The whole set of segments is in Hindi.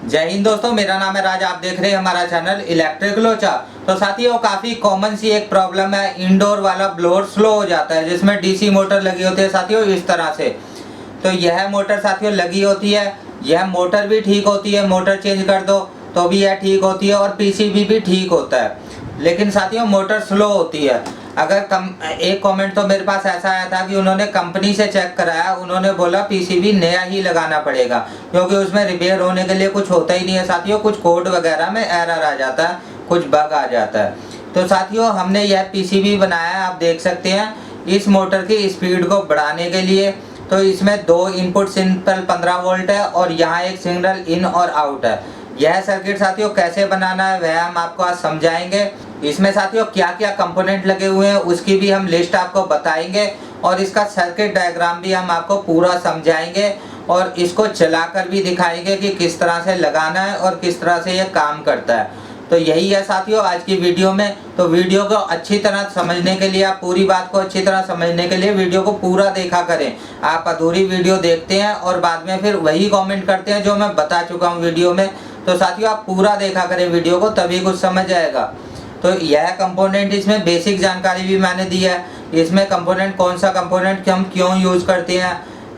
जय हिंद दोस्तों, मेरा नाम है राज। आप देख रहे हैं हमारा चैनल इलेक्ट्रिक लोचा। तो साथियों, काफ़ी कॉमन सी एक प्रॉब्लम है, इंडोर वाला ब्लोअर स्लो हो जाता है जिसमें डीसी मोटर लगी होती है साथियों, इस तरह से। तो यह मोटर साथियों लगी होती है, यह मोटर भी ठीक होती है, मोटर चेंज कर दो तो भी यह ठीक होती है और पीसीबी भी ठीक होता है, लेकिन साथियों मोटर स्लो होती है। एक कमेंट तो मेरे पास ऐसा आया था कि उन्होंने कंपनी से चेक कराया, उन्होंने बोला पीसीबी नया ही लगाना पड़ेगा क्योंकि उसमें रिपेयर होने के लिए कुछ होता ही नहीं है साथियों, कुछ कोड वगैरह में एरर आ जाता है, कुछ बग आ जाता है। तो साथियों हमने यह पीसीबी बनाया है, आप देख सकते हैं, इस मोटर की स्पीड को बढ़ाने के लिए। तो इसमें दो इनपुट सिंपल 15 वोल्ट है और यहाँ एक सिग्नल इन और आउट है। यह सर्किट साथियों कैसे बनाना है वह हम आपको आज समझाएंगे। इसमें साथियों क्या क्या कंपोनेंट लगे हुए हैं उसकी भी हम लिस्ट आपको बताएंगे और इसका सर्किट डायग्राम भी हम आपको पूरा समझाएंगे और इसको चलाकर भी दिखाएंगे कि किस तरह से लगाना है और किस तरह से यह काम करता है। तो यही है साथियों आज की वीडियो में। तो वीडियो को अच्छी तरह समझने के लिए, आप पूरी बात को अच्छी तरह समझने के लिए वीडियो को पूरा देखा करें। आप अधूरी वीडियो देखते हैं और बाद में फिर वही कमेंट करते हैं जो मैं बता चुका हूँ वीडियो में। तो साथियों आप पूरा देखा करें वीडियो को, तभी कुछ समझ आएगा। तो यह कंपोनेंट, इसमें बेसिक जानकारी भी मैंने दी है। इसमें कंपोनेंट, कौन सा कंपोनेंट हम क्यों यूज़ करते हैं,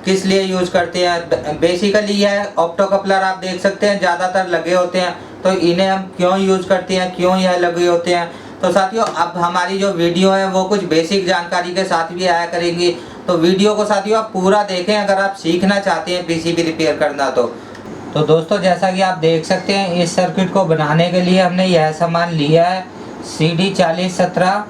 किस लिए यूज़ करते हैं। बेसिकली यह ऑप्टो कपलर आप देख सकते हैं ज़्यादातर लगे होते हैं, तो इन्हें हम क्यों यूज़ करते हैं, क्यों यह लगे होते हैं। तो साथियों अब हमारी जो वीडियो है वो कुछ बेसिक जानकारी के साथ भी आया करेंगी। तो वीडियो को साथियों आप पूरा देखें अगर आप सीखना चाहते हैं पीसीबी रिपेयर करना। तो दोस्तों जैसा कि आप देख सकते हैं, इस सर्किट को बनाने के लिए हमने यह सामान लिया है। CD4017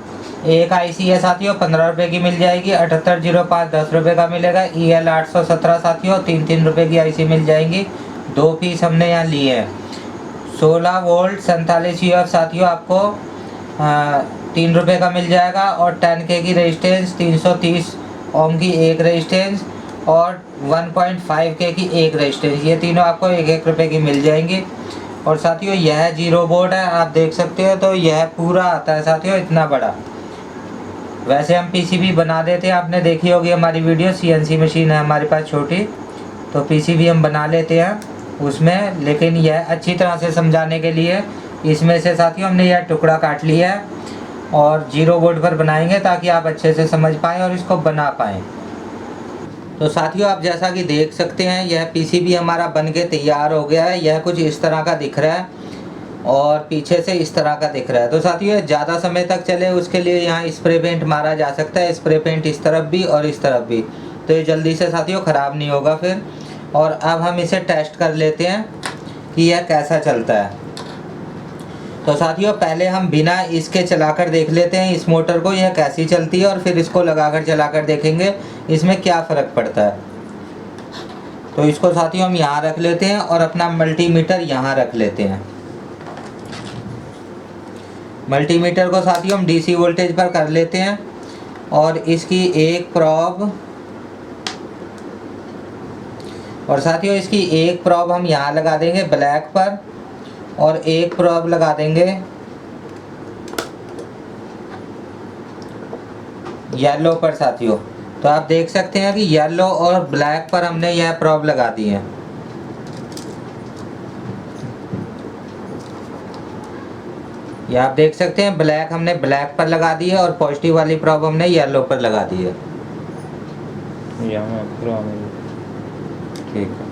एक आईसी है साथियों, 15 रुपये की मिल जाएगी। 7805 10 रुपये का मिलेगा। EL817 साथियों 3 रुपये की आईसी मिल जाएंगी। 2 पीस हमने यहाँ लिए हैं। 16 वोल्ट 47 UF साथियों आपको 3 रुपये का मिल जाएगा और 10K की रेजिस्टेंस, 330 ओम की एक रेजिस्टेंस और 1.5K की एक रेजिस्टेंस, ये तीनों आपको 1 रुपये की मिल जाएंगी। और साथियों यह जीरो बोर्ड है, आप देख सकते हो। तो यह पूरा आता है साथियों इतना बड़ा। वैसे हम पीसीबी बना देते हैं, आपने देखी होगी हमारी वीडियो। CNC मशीन है हमारे पास छोटी, तो पीसीबी हम बना लेते हैं उसमें। लेकिन यह अच्छी तरह से समझाने के लिए इसमें से साथियों हमने यह टुकड़ा काट लिया है और जीरो बोर्ड पर बनाएंगे ताकि आप अच्छे से समझ पाएँ और इसको बना पाएँ। तो साथियों आप जैसा कि देख सकते हैं, यह पीसीबी हमारा बन के तैयार हो गया है। यह कुछ इस तरह का दिख रहा है और पीछे से इस तरह का दिख रहा है। तो साथियों ज़्यादा समय तक चले उसके लिए यहाँ स्प्रे पेंट मारा जा सकता है। स्प्रे पेंट इस तरफ भी और इस तरफ भी, तो ये जल्दी से साथियों ख़राब नहीं होगा फिर। और अब हम इसे टेस्ट कर लेते हैं कि यह कैसा चलता है। तो साथियों पहले हम बिना इसके चलाकर देख लेते हैं इस मोटर को, यह कैसी चलती है, और फिर इसको लगाकर चलाकर देखेंगे इसमें क्या फ़र्क पड़ता है। तो इसको साथियों हम यहाँ रख लेते हैं और अपना मल्टीमीटर यहाँ रख लेते हैं। मल्टीमीटर को साथियों हम डीसी वोल्टेज पर कर लेते हैं और इसकी एक प्रॉब, और साथियों इसकी एक प्रॉब हम यहाँ लगा देंगे ब्लैक पर और एक प्रॉब लगा देंगे येलो पर साथियों। तो आप देख सकते हैं कि येलो और ब्लैक पर हमने यह प्रॉब लगा दी है। ये आप देख सकते हैं, ब्लैक हमने ब्लैक पर लगा दी है और पॉजिटिव वाली प्रॉब हमने येलो पर लगा दी है। ठीक है।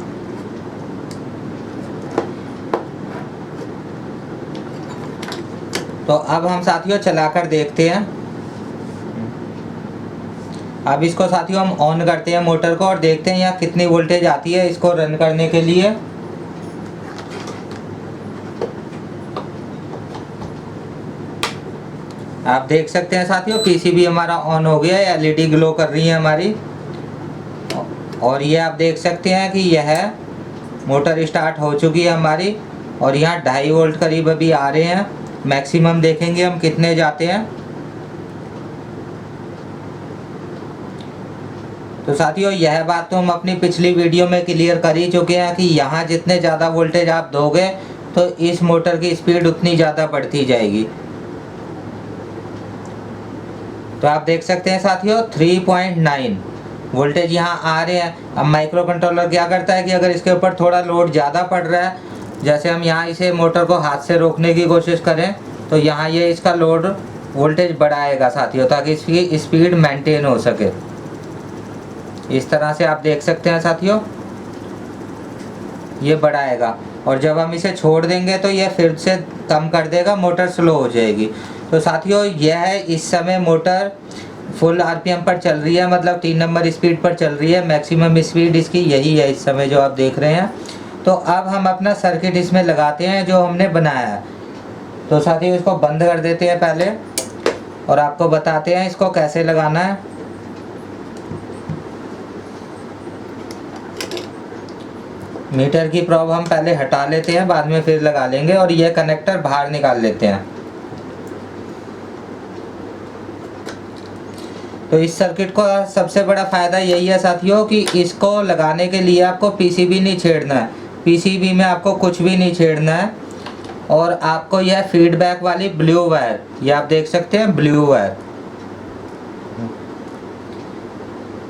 तो अब हम साथियों चलाकर देखते हैं। अब इसको साथियों हम ऑन करते हैं मोटर को और देखते हैं यहाँ कितनी वोल्टेज आती है इसको रन करने के लिए। आप देख सकते हैं साथियों पीसीबी हमारा ऑन हो गया है, एलईडी ग्लो कर रही है हमारी। और ये आप देख सकते हैं कि यह मोटर स्टार्ट हो चुकी है हमारी और यहाँ 2.5 वोल्ट करीब अभी आ रहे हैं। मैक्सिमम देखेंगे हम कितने जाते हैं। तो साथियों यह बात तो हम अपनी पिछली वीडियो में क्लियर कर ही चुके हैं कि यहाँ जितने ज़्यादा वोल्टेज आप दोगे तो इस मोटर की स्पीड उतनी ज़्यादा बढ़ती जाएगी। तो आप देख सकते हैं साथियों 3.9 वोल्टेज यहाँ आ रहे हैं। अब माइक्रो कंट्रोलर क्या करता है कि अगर इसके ऊपर थोड़ा लोड ज़्यादा पड़ रहा है जैसे हम यहाँ इसे मोटर को हाथ से रोकने की कोशिश करें तो यहाँ ये इसका लोड वोल्टेज बढ़ाएगा साथियों, ताकि इसकी स्पीड मेंटेन हो सके। इस तरह से आप देख सकते हैं साथियों, ये बढ़ाएगा, और जब हम इसे छोड़ देंगे तो ये फिर से कम कर देगा, मोटर स्लो हो जाएगी। तो साथियों यह है, इस समय मोटर फुल आरपीएम पर चल रही है, मतलब 3 नंबर स्पीड पर चल रही है। मैक्सिमम स्पीड इसकी यही है इस समय जो आप देख रहे हैं। तो अब हम अपना सर्किट इसमें लगाते हैं जो हमने बनाया है। तो साथियों इसको बंद कर देते हैं पहले, और आपको बताते हैं इसको कैसे लगाना है। मीटर की प्रॉब हम पहले हटा लेते हैं, बाद में फिर लगा लेंगे, और यह कनेक्टर बाहर निकाल लेते हैं। तो इस सर्किट का सबसे बड़ा फ़ायदा यही है साथियों कि इसको लगाने के लिए आपको पीसीबी नहीं छेड़ना है। पीसीबी में आपको कुछ भी नहीं छेड़ना है, और आपको यह फीडबैक वाली ब्लू वायर, ये आप देख सकते हैं ब्लू वायर,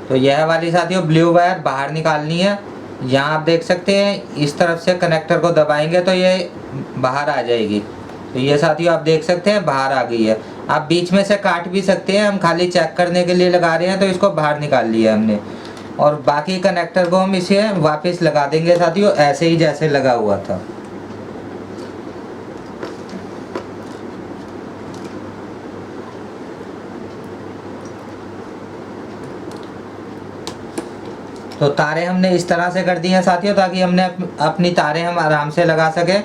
तो यह वाली साथियों ब्लू वायर बाहर निकालनी है। यहाँ आप देख सकते हैं इस तरफ से कनेक्टर को दबाएंगे तो ये बाहर आ जाएगी। तो ये साथियों आप देख सकते हैं बाहर आ गई है। आप बीच में से काट भी सकते हैं, हम खाली चेक करने के लिए लगा रहे हैं तो इसको बाहर निकाल लिया हमने, और बाकी कनेक्टर को हम इसे वापस लगा देंगे साथियों, ऐसे ही जैसे लगा हुआ था। तो तारें हमने इस तरह से कर दी हैं साथियों, ताकि हमने अपनी तारें हम आराम से लगा सकें।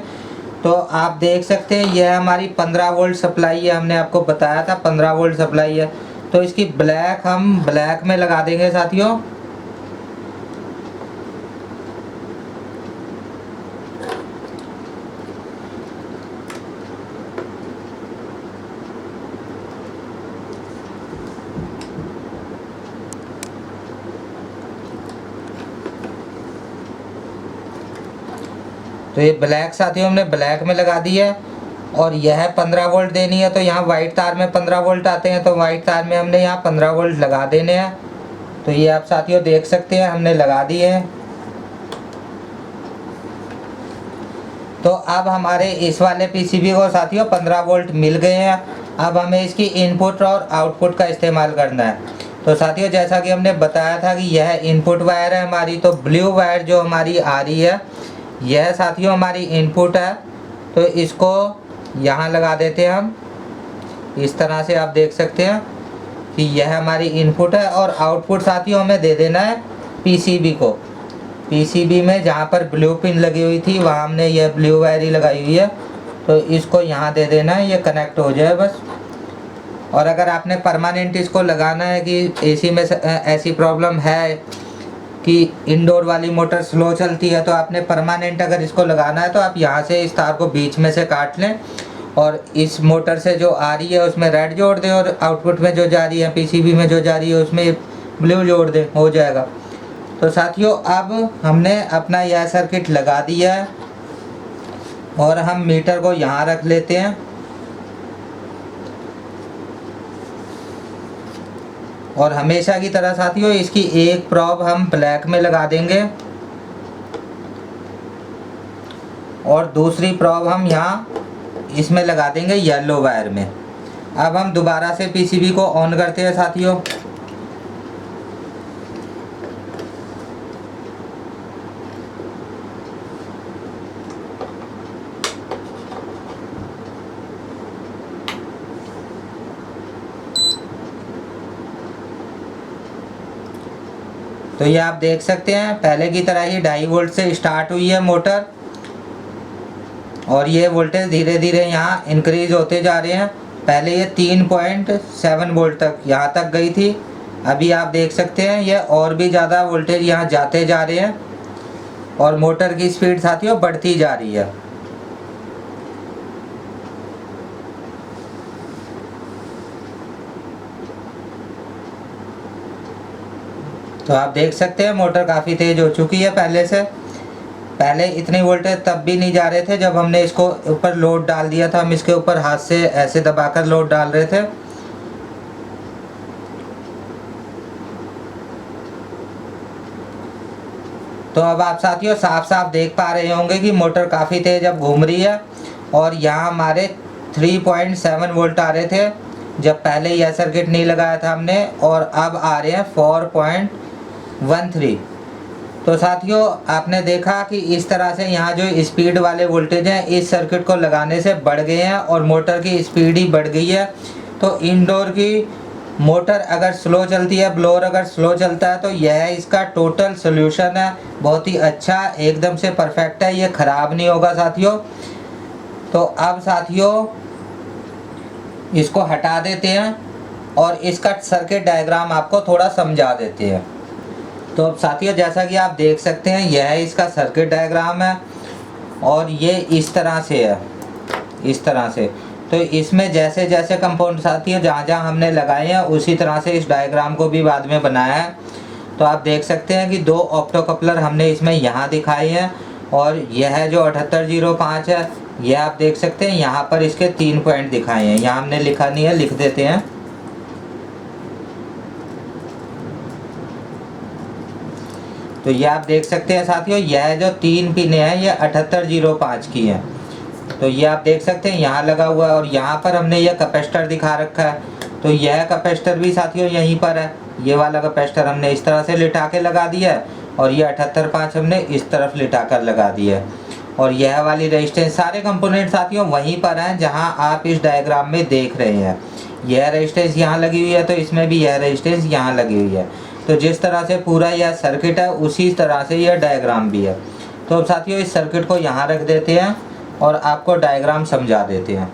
तो आप देख सकते हैं यह हमारी 15 वोल्ट सप्लाई है, हमने आपको बताया था 15 वोल्ट सप्लाई है। तो इसकी ब्लैक हम ब्लैक में लगा देंगे साथियों। तो ये ब्लैक साथियों हमने ब्लैक में लगा दी है, और यह 15 वोल्ट देनी है। तो यहाँ वाइट तार में 15 वोल्ट आते हैं, तो वाइट तार में हमने यहाँ 15 वोल्ट लगा देने हैं। तो ये आप साथियों देख सकते हैं हमने लगा दिए हैं। तो अब हमारे इस वाले पीसीबी को साथियों 15 वोल्ट मिल गए हैं। अब हमें इसकी इनपुट और आउटपुट का इस्तेमाल करना है। तो साथियों जैसा कि हमने बताया था कि यह इनपुट वायर है हमारी, तो ब्लू वायर जो हमारी आ रही है यह साथियों हमारी इनपुट है। तो इसको यहाँ लगा देते हैं हम, इस तरह से आप देख सकते हैं कि यह हमारी इनपुट है, और आउटपुट साथियों हमें दे देना है पीसीबी को। पीसीबी में जहाँ पर ब्लू पिन लगी हुई थी वहाँ हमने यह ब्लू वायर ही लगाई हुई है, तो इसको यहाँ दे देना है, ये कनेक्ट हो जाए बस। और अगर आपने परमानेंट इसको लगाना है कि एसी में ऐसी प्रॉब्लम है कि इंडोर वाली मोटर स्लो चलती है, तो आपने परमानेंट अगर इसको लगाना है तो आप यहाँ से इस तार को बीच में से काट लें, और इस मोटर से जो आ रही है उसमें रेड जोड़ दें, और आउटपुट में जो जा रही है पीसीबी में जो जा रही है उसमें ब्लू जोड़ दें, हो जाएगा। तो साथियों अब हमने अपना यह सर्किट लगा दिया है, और हम मीटर को यहाँ रख लेते हैं, और हमेशा की तरह साथियों इसकी एक प्रॉब हम ब्लैक में लगा देंगे, और दूसरी प्रॉब हम यहाँ इसमें लगा देंगे येलो वायर में। अब हम दोबारा से पीसीबी को ऑन करते हैं साथियों। तो ये आप देख सकते हैं पहले की तरह ही 2.5 वोल्ट से स्टार्ट हुई है मोटर, और ये वोल्टेज धीरे धीरे यहाँ इंक्रीज होते जा रहे हैं। पहले ये 3.7 वोल्ट तक यहाँ तक गई थी, अभी आप देख सकते हैं ये और भी ज़्यादा वोल्टेज यहाँ जाते जा रहे हैं, और मोटर की स्पीड साथियों बढ़ती जा रही है। तो आप देख सकते हैं मोटर काफ़ी तेज़ हो चुकी है पहले से। पहले इतनी वोल्टेज तब भी नहीं जा रहे थे जब हमने इसको ऊपर लोड डाल दिया था, हम इसके ऊपर हाथ से ऐसे दबाकर लोड डाल रहे थे। तो अब आप साथियों साफ साफ देख पा रहे होंगे कि मोटर काफ़ी तेज़ अब घूम रही है और यहाँ हमारे 3.7 वोल्ट आ रहे थे जब पहले यह सर्किट नहीं लगाया था हमने, और अब आ रहे हैं 4.13। तो साथियों आपने देखा कि इस तरह से यहाँ जो स्पीड वाले वोल्टेज हैं इस सर्किट को लगाने से बढ़ गए हैं और मोटर की स्पीड ही बढ़ गई है। तो इंडोर की मोटर अगर स्लो चलती है, ब्लोअर अगर स्लो चलता है, तो यह इसका टोटल सोल्यूशन है। बहुत ही अच्छा, एकदम से परफेक्ट है, ये ख़राब नहीं होगा साथियों। तो अब साथियों इसको हटा देते हैं और इसका सर्किट डायग्राम आपको थोड़ा समझा देते हैं। तो अब साथियों जैसा कि आप देख सकते हैं यह इसका सर्किट डायग्राम है और ये इस तरह से है, इस तरह से। तो इसमें जैसे जैसे कंपाउंड साथियों जहाँ जहाँ हमने लगाए हैं उसी तरह से इस डायग्राम को भी बाद में बनाया है। तो आप देख सकते हैं कि 2 ऑप्टो कपलर हमने इसमें यहाँ दिखाए हैं और यह जो 7805 है यह आप देख सकते हैं यहाँ पर इसके 3 पॉइंट दिखाए हैं। यहाँ हमने लिखा नहीं है, लिख देते हैं। तो ये आप देख सकते हैं साथियों यह जो 3 पिनें हैं ये 7805 की हैं। तो ये आप देख सकते हैं यहाँ लगा हुआ है और यहाँ पर हमने यह कैपेसिटर दिखा रखा है। तो यह कैपेसिटर भी साथियों यहीं पर है, ये वाला कैपेसिटर हमने इस तरह से लिटा के लगा दिया है और ये 7805 हमने इस तरफ लिटा कर लगा दिया है। और यह वाली रेजिस्टेंस, सारे कंपोनेंट साथियों वहीं पर हैं जहाँ आप इस डायग्राम में देख रहे हैं। यह रेजिस्टेंस यहाँ लगी हुई है तो इसमें भी यह रेजिस्टेंस यहाँ लगी हुई है। तो जिस तरह से पूरा यह सर्किट है उसी तरह से यह डायग्राम भी है। तो अब साथियों इस सर्किट को यहाँ रख देते हैं और आपको डायग्राम समझा देते हैं।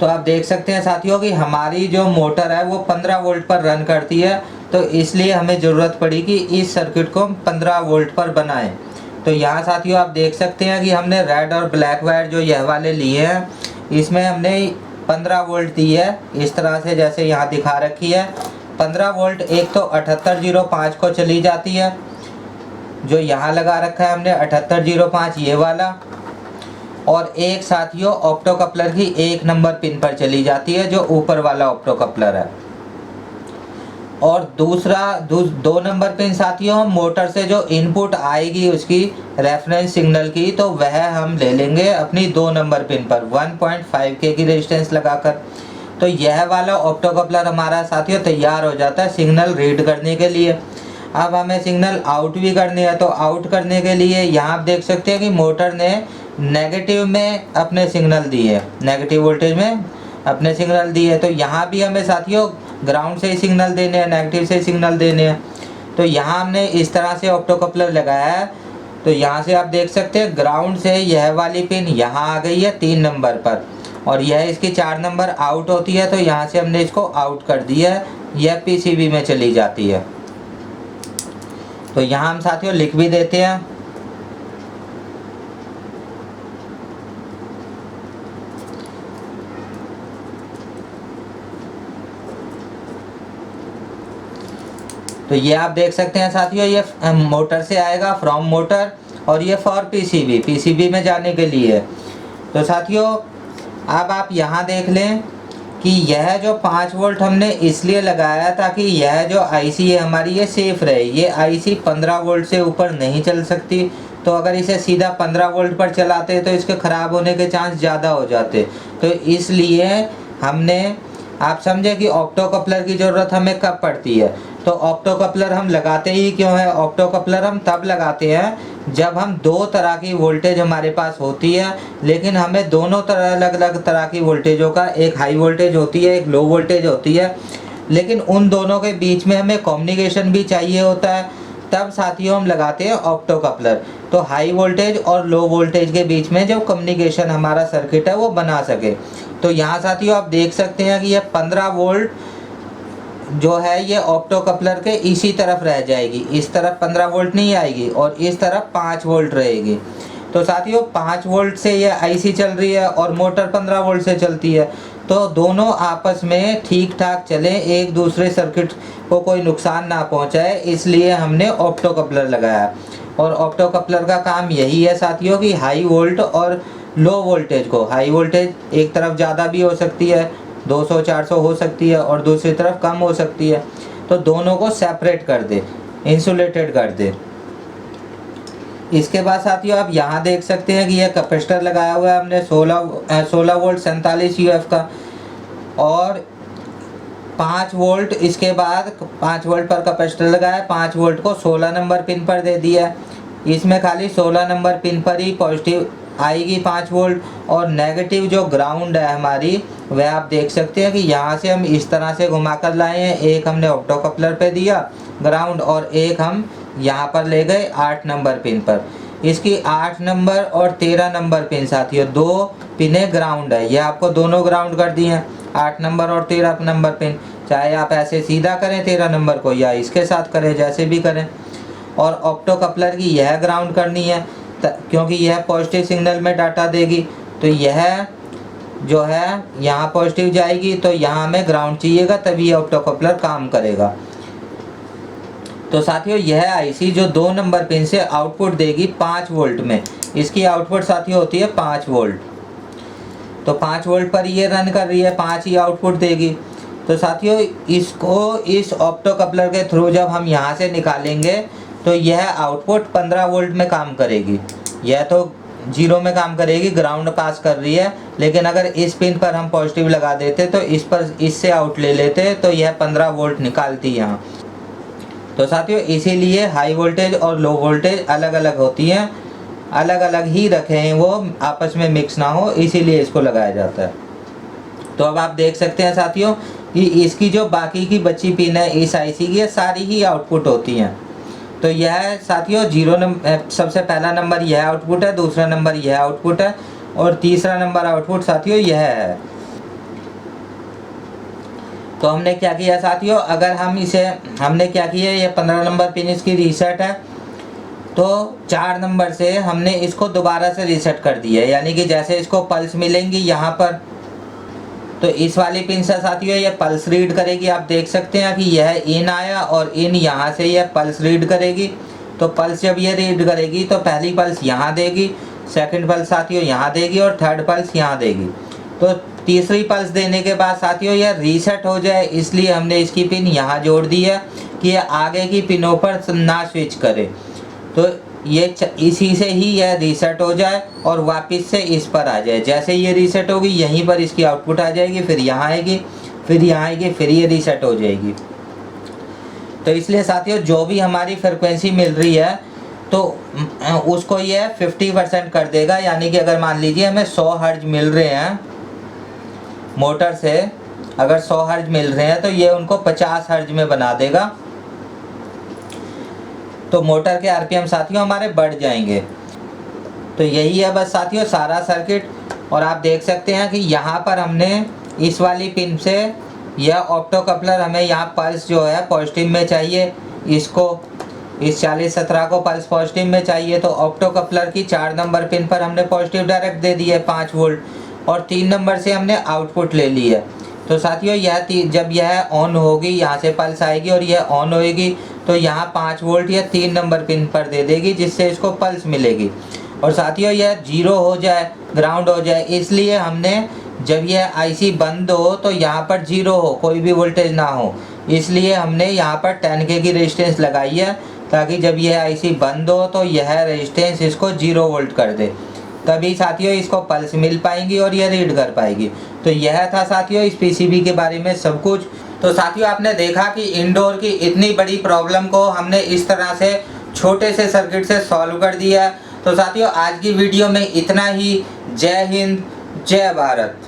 तो आप देख सकते हैं साथियों कि हमारी जो मोटर है वो 15 वोल्ट पर रन करती है, तो इसलिए हमें ज़रूरत पड़ी कि इस सर्किट को 15 वोल्ट पर बनाएं। तो यहाँ साथियों आप देख सकते हैं कि हमने रेड और ब्लैक वायर जो यह वाले लिए हैं इसमें हमने 15 वोल्ट दी है, इस तरह से जैसे यहाँ दिखा रखी है। 15 वोल्ट एक तो 7805 को चली जाती है, जो यहाँ लगा रखा है हमने 7805 ये वाला, और एक साथियों ऑप्टो कपलर की 1 नंबर पिन पर चली जाती है जो ऊपर वाला ऑप्टो कपलर है। और दूसरा 2 नंबर पिन साथियों मोटर से जो इनपुट आएगी उसकी रेफरेंस सिग्नल की, तो वह हम ले लेंगे अपनी 2 नंबर पिन पर 1.5K की रेजिस्टेंस लगाकर। तो यह वाला ऑप्टो कपलर हमारा साथियों तैयार हो जाता है सिग्नल रीड करने के लिए। अब हमें सिग्नल आउट भी करनी है, तो आउट करने के लिए यहाँ आप देख सकते हैं कि मोटर ने नेगेटिव में अपने सिग्नल दिए, नेगेटिव वोल्टेज में अपने सिग्नल दिए। तो यहाँ भी हमें साथियों ग्राउंड से ही सिग्नल देने हैं, नेगेटिव से ही सिग्नल देने हैं। तो यहाँ हमने इस तरह से ऑप्टो कपलर लगाया है। तो यहाँ से आप देख सकते हैं ग्राउंड से यह वाली पिन यहाँ आ गई है 3 नंबर पर और यह इसकी 4 नंबर आउट होती है। तो यहाँ से हमने इसको आउट कर दिया है, यह पीसीबी में चली जाती है। तो यहाँ हम साथियों लिख भी देते हैं। तो ये आप देख सकते हैं साथियों ये मोटर से आएगा, फ्रॉम मोटर, और ये फॉर पीसीबी, पीसीबी में जाने के लिए। तो साथियों अब आप यहाँ देख लें कि यह जो 5 वोल्ट हमने इसलिए लगाया ताकि यह जो आईसी है हमारी ये सेफ रहे। ये आईसी 15 वोल्ट से ऊपर नहीं चल सकती, तो अगर इसे सीधा 15 वोल्ट पर चलाते तो इसके ख़राब होने के चांस ज़्यादा हो जाते। तो इसलिए हमने, आप समझे कि ऑप्टो कपलर की ज़रूरत हमें कब पड़ती है। तो ऑप्टो कपलर हम लगाते ही क्यों है, ऑप्टो कपलर हम तब लगाते हैं जब हम 2 तरह की वोल्टेज हमारे पास होती है, लेकिन हमें दोनों तरह अलग अलग तरह की वोल्टेजों का, एक हाई वोल्टेज होती है, एक लो वोल्टेज होती है, लेकिन उन दोनों के बीच में हमें कम्युनिकेशन भी चाहिए होता है। तब साथियों हम लगाते हैं ऑप्टो कपलर। तो हाई वोल्टेज और लो वोल्टेज के बीच में जो कम्युनिकेशन हमारा सर्किट है वो बना सके। तो यहाँ साथियों आप देख सकते हैं कि यह 15 वोल्ट जो है ये ऑप्टो कपलर के इसी तरफ रह जाएगी, इस तरफ 15 वोल्ट नहीं आएगी और इस तरफ 5 वोल्ट रहेगी। तो साथियों 5 वोल्ट से ये आईसी चल रही है और मोटर 15 वोल्ट से चलती है, तो दोनों आपस में ठीक ठाक चलें, एक दूसरे सर्किट को कोई नुकसान ना पहुंचाए, इसलिए हमने ऑप्टो कपलर लगाया। और ऑप्टो कपलर का काम यही है साथियों कि हाई वोल्ट और लो वोल्टेज को, हाई वोल्टेज एक तरफ ज़्यादा भी हो सकती है, 200-400 हो सकती है, और दूसरी तरफ कम हो सकती है, तो दोनों को सेपरेट कर दे, इंसुलेटेड कर दे। इसके बाद साथियों आप यहाँ देख सकते हैं कि यह कैपेसिटर लगाया हुआ है हमने 16 वोल्ट 47 यूएफ का, और 5 वोल्ट इसके बाद 5 वोल्ट पर कैपेसिटर लगाया, 5 वोल्ट को 16 नंबर पिन पर दे दिया। इसमें खाली 16 नंबर पिन पर ही पॉजिटिव आएगी 5 वोल्ट, और नेगेटिव जो ग्राउंड है हमारी वह आप देख सकते हैं कि यहाँ से हम इस तरह से घुमा कर लाए हैं। एक हमने ऑप्टो कपलर पे दिया ग्राउंड, और एक हम यहाँ पर ले गए 8 नंबर पिन पर। इसकी 8 नंबर और 13 नंबर पिन साथियों, 2 पिने ग्राउंड है, ये आपको दोनों ग्राउंड कर दिए हैं, 8 नंबर और 13 नंबर पिन। चाहे आप ऐसे सीधा करें 13 नंबर को, या इसके साथ करें, जैसे भी करें। और ऑप्टो कपलर की यह ग्राउंड करनी है क्योंकि यह पॉजिटिव सिग्नल में डाटा देगी, तो यह जो है यहाँ पॉजिटिव जाएगी, तो यहाँ हमें ग्राउंड चाहिएगा, तभी ऑप्टो कपलर काम करेगा। तो साथियों यह आईसी जो 2 नंबर पिन से आउटपुट देगी 5 वोल्ट में, इसकी आउटपुट साथियों होती है 5 वोल्ट। तो 5 वोल्ट पर ये रन कर रही है, 5 ही आउटपुट देगी। तो साथियों इसको इस ऑप्टो कपलर के थ्रू जब हम यहाँ से निकालेंगे तो यह आउटपुट 15 वोल्ट में काम करेगी। यह तो 0 में काम करेगी, ग्राउंड पास कर रही है, लेकिन अगर इस पिन पर हम पॉजिटिव लगा देते तो इस पर इससे आउट ले लेते तो यह 15 वोल्ट निकालती यहाँ। तो साथियों इसीलिए हाई वोल्टेज और लो वोल्टेज अलग अलग होती हैं, अलग अलग ही रखे हैं, वो आपस में मिक्स ना हो, इसीलिए इसको लगाया जाता है। तो अब आप देख सकते हैं साथियों कि इसकी जो बाकी की बची पिन है इस आईसी की, सारी ही आउटपुट होती हैं। तो यह साथियों 0 नंबर, सबसे पहला नंबर यह आउटपुट है, दूसरा नंबर यह आउटपुट है, और तीसरा नंबर आउटपुट साथियों यह है। तो हमने क्या किया साथियों, अगर हम इसे हमने क्या किया, ये 15 नंबर पिन इसकी रीसेट है, तो 4 नंबर से हमने इसको दोबारा से रीसेट कर दिया है, यानी कि जैसे इसको पल्स मिलेंगी यहाँ पर, तो इस वाली पिन से साथियों ये पल्स रीड करेगी। आप देख सकते हैं कि यह इन आया और इन यहाँ से यह पल्स रीड करेगी। तो पल्स जब ये रीड करेगी तो पहली पल्स यहाँ देगी, सेकंड पल्स साथियों यहाँ देगी, और थर्ड पल्स यहाँ देगी। तो तीसरी पल्स देने के बाद साथियों यह रीसेट हो जाए, इसलिए हमने इसकी पिन यहाँ जोड़ दी है कि यह आगे की पिनों पर ना स्विच करे। तो ये इसी से ही यह रीसेट हो जाए और वापस से इस पर आ जाए। जैसे ये रीसेट होगी यहीं पर इसकी आउटपुट आ जाएगी, फिर यहाँ आएगी, फिर यहाँ आएगी, फिर ये रीसेट हो जाएगी। तो इसलिए साथियों जो भी हमारी फ्रिक्वेंसी मिल रही है तो उसको ये 50% कर देगा, यानी कि अगर मान लीजिए हमें 100 हर्ट्ज मिल रहे हैं मोटर से, अगर 100 हर्ट्ज मिल रहे हैं तो ये उनको 50 हर्ट्ज में बना देगा। तो मोटर के आरपीएम साथियों हमारे बढ़ जाएंगे। तो यही है बस साथियों सारा सर्किट। और आप देख सकते हैं कि यहाँ पर हमने इस वाली पिन से यह ऑप्टो कपलर, हमें यहाँ पल्स जो है पॉजिटिव में चाहिए, इसको इस 40-17 को पल्स पॉजिटिव में चाहिए। तो ऑप्टो कपलर की 4 नंबर पिन पर हमने पॉजिटिव डायरेक्ट दे दी है 5 वोल्ट, और 3 नंबर से हमने आउटपुट ले ली है। तो साथियों यह जब यह ऑन होगी, यहाँ से पल्स आएगी और यह ऑन होएगी, तो यहाँ 5 वोल्ट या 3 नंबर पिन पर दे देगी, जिससे इसको पल्स मिलेगी। और साथियों यह 0 हो जाए, ग्राउंड हो जाए, इसलिए हमने जब यह आईसी बंद हो तो यहाँ पर 0 हो, कोई भी वोल्टेज ना हो, इसलिए हमने यहाँ पर 10K की रेजिस्टेंस लगाई है, ताकि जब यह आईसी बंद हो तो यह रेजिस्टेंस इसको 0 वोल्ट कर दे, तभी साथियों इसको पल्स मिल पाएंगी और यह रीड कर पाएगी। तो यह था साथियों इस पीसीबी के बारे में सब कुछ। तो साथियों आपने देखा कि इंडोर की इतनी बड़ी प्रॉब्लम को हमने इस तरह से छोटे से सर्किट से सॉल्व कर दिया। तो साथियों आज की वीडियो में इतना ही। जय हिंद, जय भारत।